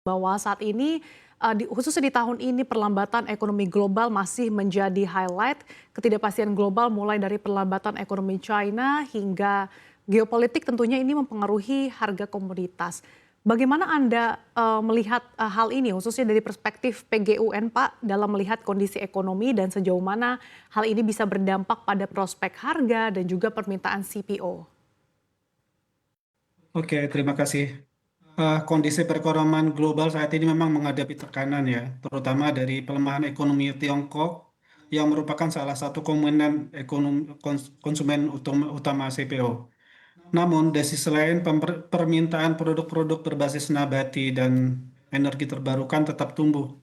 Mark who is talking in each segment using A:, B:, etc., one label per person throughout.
A: bahwa saat ini, khususnya di tahun ini perlambatan ekonomi global masih menjadi highlight. Ketidakpastian global mulai dari perlambatan ekonomi China hingga geopolitik tentunya ini mempengaruhi harga komoditas. Bagaimana Anda melihat hal ini khususnya dari perspektif PGUN Pak dalam melihat kondisi ekonomi dan sejauh mana hal ini bisa berdampak pada prospek harga dan juga permintaan CPO?
B: Oke, terima kasih. Kondisi perekonomian global saat ini memang menghadapi tekanan ya, terutama dari pelemahan ekonomi Tiongkok yang merupakan salah satu komponen ekonomi konsumen utama CPO. Namun, di sisi lain, permintaan produk-produk berbasis nabati dan energi terbarukan tetap tumbuh.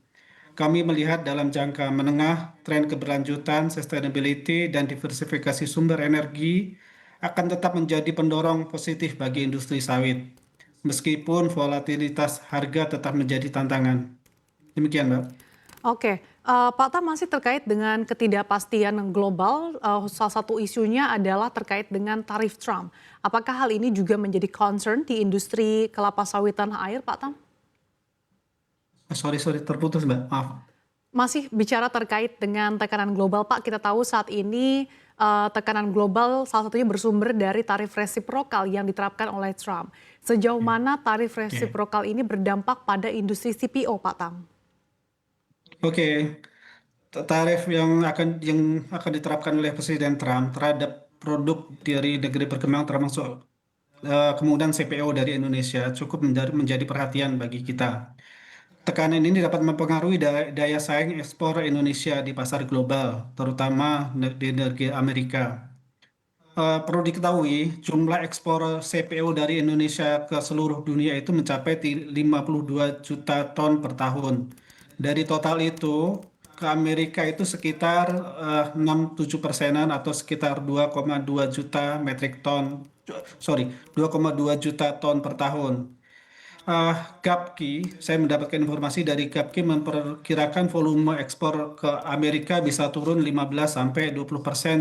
B: Kami melihat dalam jangka menengah, tren keberlanjutan, sustainability, dan diversifikasi sumber energi akan tetap menjadi pendorong positif bagi industri sawit, meskipun volatilitas harga tetap menjadi tantangan. Demikian, Mbak.
A: Oke, Pak Tam masih terkait dengan ketidakpastian global, salah satu isunya adalah terkait dengan tarif Trump. Apakah hal ini juga menjadi concern di industri kelapa sawit tanah air, Pak Tam?
B: Sorry, terputus, Mbak. Maaf.
A: Masih bicara terkait dengan tekanan global, Pak. Kita tahu saat ini tekanan global salah satunya bersumber dari tarif resiprokal yang diterapkan oleh Trump. Sejauh mana tarif
B: Oke.
A: resiprokal ini berdampak pada industri CPO, Pak Tam?
B: Oke. Tarif yang akan diterapkan oleh Presiden Trump terhadap produk dari negeri berkembang termasuk kemudian CPO dari Indonesia cukup menjadi perhatian bagi kita. Tekanan ini dapat mempengaruhi daya saing ekspor Indonesia di pasar global, terutama di negeri Amerika. Perlu diketahui, jumlah ekspor CPO dari Indonesia ke seluruh dunia itu mencapai 52 juta ton per tahun. Dari total itu, ke Amerika itu sekitar 6-7%-an atau sekitar 2,2 juta metrik ton. Sorry, 2,2 juta ton per tahun. Gapki, saya mendapatkan informasi dari Gapki memperkirakan volume ekspor ke Amerika bisa turun 15-20%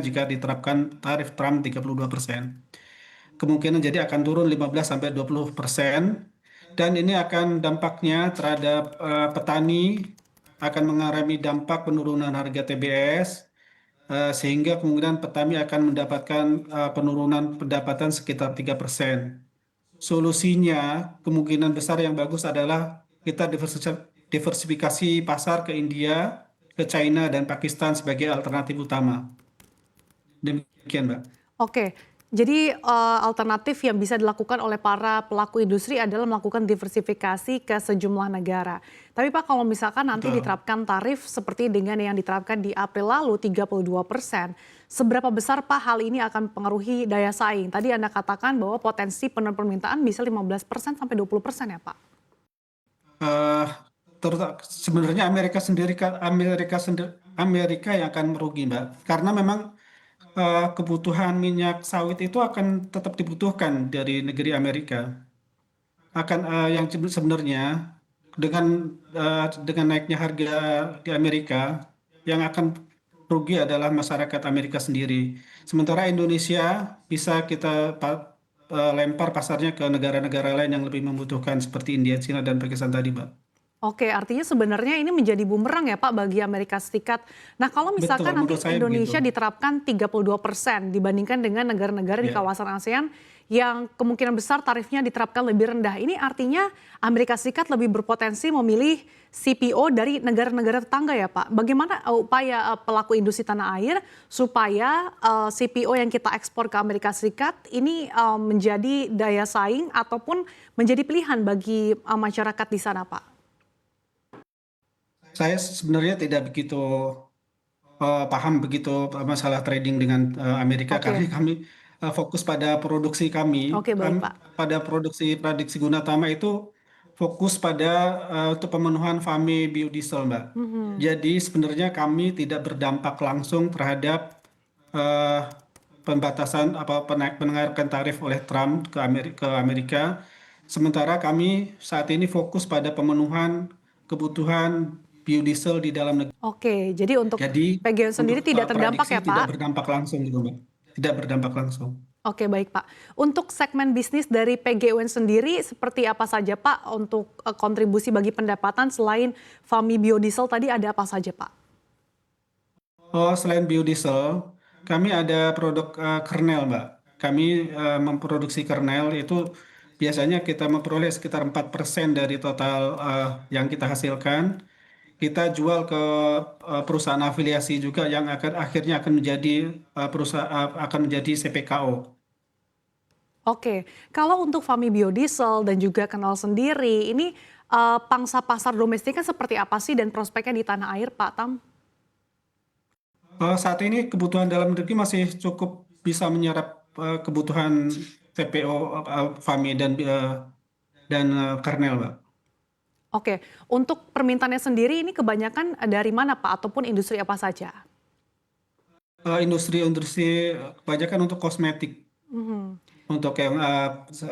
B: jika diterapkan tarif Trump 32%. Kemungkinan jadi akan turun 15-20%, dan ini akan dampaknya terhadap petani, akan mengalami dampak penurunan harga TBS, sehingga kemungkinan petani akan mendapatkan penurunan pendapatan sekitar 3%. Solusinya, kemungkinan besar yang bagus adalah kita diversifikasi pasar ke India, ke China, dan Pakistan sebagai alternatif utama. Demikian, Mbak.
A: Oke, jadi alternatif yang bisa dilakukan oleh para pelaku industri adalah melakukan diversifikasi ke sejumlah negara. Tapi Pak, kalau misalkan nanti
B: Betul.
A: diterapkan tarif seperti dengan yang diterapkan di April lalu 32%, seberapa besar Pak hal ini akan mempengaruhi daya saing? Tadi Anda katakan bahwa potensi penurunan permintaan bisa 15% sampai 20% ya Pak?
B: Eh, Sebenarnya Amerika yang akan merugi, Mbak, karena memang kebutuhan minyak sawit itu akan tetap dibutuhkan dari negeri Amerika. Yang sebenarnya dengan naiknya harga di Amerika, yang akan rugi adalah masyarakat Amerika sendiri. Sementara Indonesia bisa kita lempar pasarnya ke negara-negara lain yang lebih membutuhkan seperti India, Cina, dan Pakistan tadi, Mbak.
A: Oke, artinya sebenarnya ini menjadi bumerang ya Pak bagi Amerika Serikat. Nah, kalau
B: Betul,
A: misalkan nanti
B: menurut saya begitu.
A: Indonesia diterapkan 32% dibandingkan dengan negara-negara di
B: Ya.
A: kawasan ASEAN yang kemungkinan besar tarifnya diterapkan lebih rendah. Ini artinya Amerika Serikat lebih berpotensi memilih CPO dari negara-negara tetangga ya Pak. Bagaimana upaya pelaku industri tanah air supaya CPO yang kita ekspor ke Amerika Serikat ini menjadi daya saing ataupun menjadi pilihan bagi masyarakat di sana Pak?
B: Saya sebenarnya tidak begitu paham begitu masalah trading dengan Amerika, karena
A: Oke.
B: kami fokus pada produksi kami.
A: Oke, baik, Pak.
B: Pada produksi Gunatama itu fokus pada untuk pemenuhan FAME biodiesel, Mbak.
A: Mhm.
B: Jadi sebenarnya kami tidak berdampak langsung terhadap eh, pembatasan penaikan tarif oleh Trump ke Amerika. Sementara kami saat ini fokus pada pemenuhan kebutuhan biodiesel di dalam negeri.
A: Oke, jadi untuk
B: Jadi
A: PGN
B: untuk
A: sendiri tidak terdampak
B: prediksi
A: ya,
B: tidak
A: Pak?
B: berdampak langsung gitu, Mbak. Tidak berdampak langsung.
A: Oke, baik Pak. Untuk segmen bisnis dari PGUN sendiri seperti apa saja Pak untuk kontribusi bagi pendapatan selain Fami Biodiesel tadi ada apa saja Pak?
B: Oh, selain biodiesel, kami ada produk kernel, Mbak. Kami memproduksi kernel itu biasanya kita memperoleh sekitar 4% dari total yang kita hasilkan. Kita jual ke perusahaan afiliasi juga yang akhirnya akan menjadi akan menjadi CPKO.
A: Oke, kalau untuk Fami Biodiesel dan juga Kenal sendiri, ini pangsa pasar domestiknya seperti apa sih dan prospeknya di tanah air Pak Tam?
B: Saat ini kebutuhan dalam negeri masih cukup bisa menyerap kebutuhan CPO, FAMI dan kernel, Mbak.
A: Oke, untuk permintaannya sendiri ini kebanyakan dari mana Pak ataupun industri apa saja?
B: Industri-industri kebanyakan untuk kosmetik,
A: Mhm.
B: untuk yang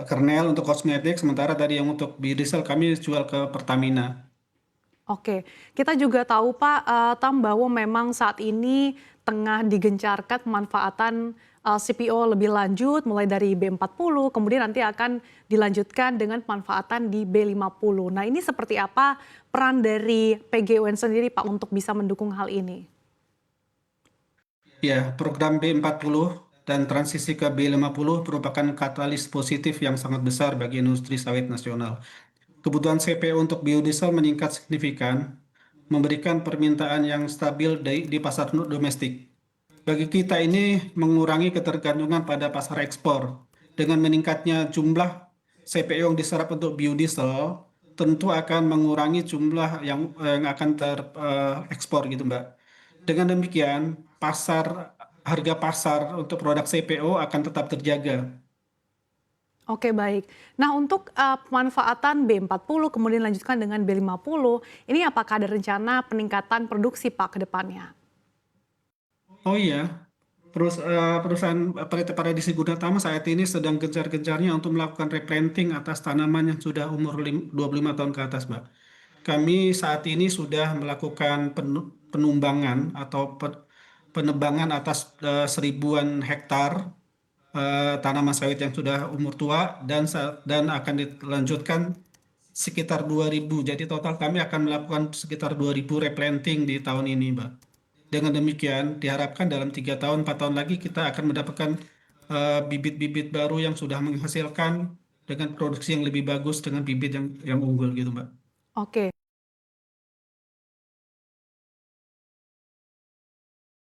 B: kernel untuk kosmetik, sementara tadi yang untuk biodiesel kami jual ke Pertamina.
A: Oke, kita juga tahu Pak, Tam bahwa memang saat ini tengah digencarkan pemanfaatan CPO lebih lanjut mulai dari B40, kemudian nanti akan dilanjutkan dengan pemanfaatan di B50. Nah ini seperti apa peran dari PGUN sendiri Pak untuk bisa mendukung hal ini?
B: Ya, program B40 dan transisi ke B50 merupakan katalis positif yang sangat besar bagi industri sawit nasional. Kebutuhan CPO untuk biodiesel meningkat signifikan, memberikan permintaan yang stabil di pasar domestik. Bagi kita ini mengurangi ketergantungan pada pasar ekspor. Dengan meningkatnya jumlah CPO yang diserap untuk biodiesel, tentu akan mengurangi jumlah yang akan terekspor gitu, Mbak. Dengan demikian, harga pasar untuk produk CPO akan tetap terjaga.
A: Oke baik. Nah untuk pemanfaatan B40 kemudian lanjutkan dengan B50, ini apakah ada rencana peningkatan produksi Pak ke depannya?
B: Oh iya, perusahaan Pelita Paradisi Guna saat ini sedang gencar-gencarnya untuk melakukan replanting atas tanaman yang sudah umur 25 tahun ke atas, Mbak. Kami saat ini sudah melakukan penumbangan atau penebangan atas seribuan hektar tanaman sawit yang sudah umur tua dan akan dilanjutkan sekitar 2.000. Jadi total kami akan melakukan sekitar 2.000 replanting di tahun ini, Mbak. Dengan demikian, diharapkan dalam 3 tahun, 4 tahun lagi kita akan mendapatkan bibit-bibit baru yang sudah menghasilkan dengan produksi yang lebih bagus dengan bibit yang unggul gitu, Mbak.
A: Oke.